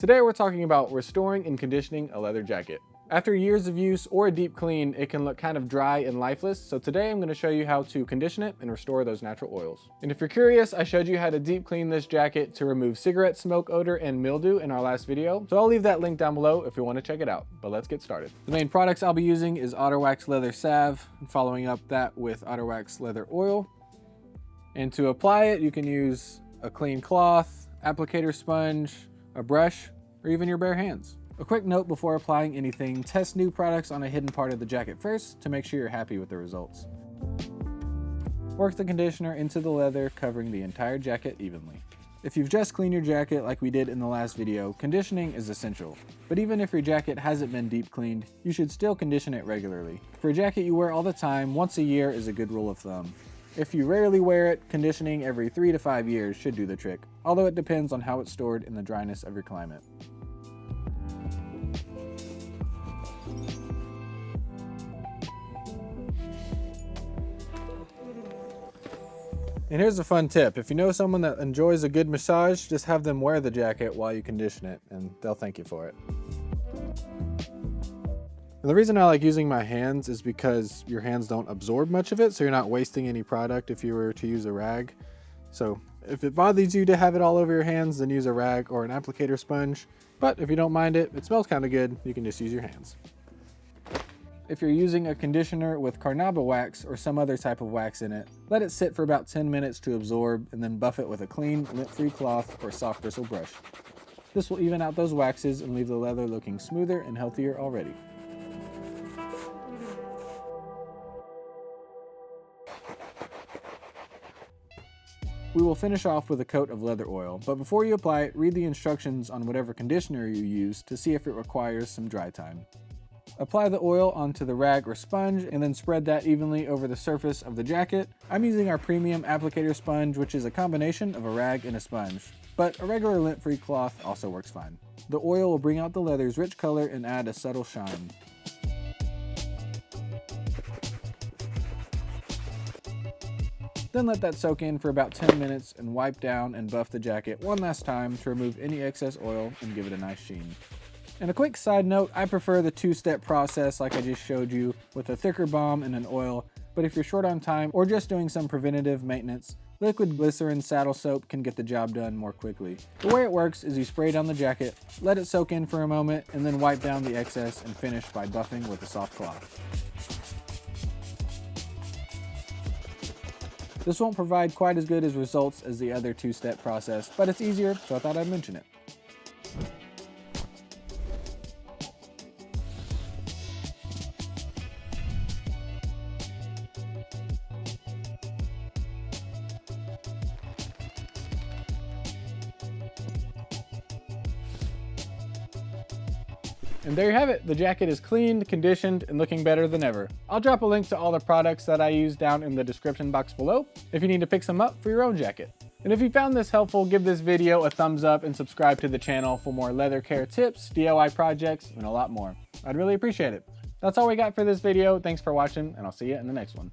Today we're talking about restoring and conditioning a leather jacket. After years of use or a deep clean, it can look kind of dry and lifeless, so today I'm going to show you how to condition it and restore those natural oils. And if you're curious, I showed you how to deep clean this jacket to remove cigarette smoke odor and mildew in our last video, so I'll leave that link down below if you want to check it out. But let's get started. The main products I'll be using is Otterwax Leather Salve, and following up that with Otterwax Leather Oil. And to apply it, you can use a clean cloth, applicator sponge, a brush, or even your bare hands. A quick note before applying anything, test new products on a hidden part of the jacket first to make sure you're happy with the results. Work the conditioner into the leather, covering the entire jacket evenly. If you've just cleaned your jacket like we did in the last video, conditioning is essential. But even if your jacket hasn't been deep cleaned, you should still condition it regularly. For a jacket you wear all the time, once a year is a good rule of thumb. If you rarely wear it, conditioning every 3 to 5 years should do the trick, although it depends on how it's stored in the dryness of your climate. And here's a fun tip. If you know someone that enjoys a good massage, just have them wear the jacket while you condition it, and they'll thank you for it. And the reason I like using my hands is because your hands don't absorb much of it, so you're not wasting any product if you were to use a rag. So if it bothers you to have it all over your hands, then use a rag or an applicator sponge. But if you don't mind it, it smells kind of good, you can just use your hands. If you're using a conditioner with carnauba wax or some other type of wax in it, let it sit for about 10 minutes to absorb and then buff it with a clean, lint-free cloth or soft bristle brush. This will even out those waxes and leave the leather looking smoother and healthier already. We will finish off with a coat of leather oil, but before you apply it, read the instructions on whatever conditioner you use to see if it requires some dry time. Apply the oil onto the rag or sponge and then spread that evenly over the surface of the jacket. I'm using our premium applicator sponge, which is a combination of a rag and a sponge, but a regular lint-free cloth also works fine. The oil will bring out the leather's rich color and add a subtle shine. Then let that soak in for about 10 minutes and wipe down and buff the jacket one last time to remove any excess oil and give it a nice sheen. And a quick side note, I prefer the two-step process like I just showed you with a thicker balm and an oil, but if you're short on time or just doing some preventative maintenance, liquid glycerin saddle soap can get the job done more quickly. The way it works is you spray down the jacket, let it soak in for a moment, and then wipe down the excess and finish by buffing with a soft cloth. This won't provide quite as good as results as the other two-step process, but it's easier, so I thought I'd mention it. And there you have it. The jacket is cleaned, conditioned, and looking better than ever. I'll drop a link to all the products that I use down in the description box below if you need to pick some up for your own jacket. And if you found this helpful, give this video a thumbs up and subscribe to the channel for more leather care tips, DIY projects, and a lot more. I'd really appreciate it. That's all we got for this video. Thanks for watching, and I'll see you in the next one.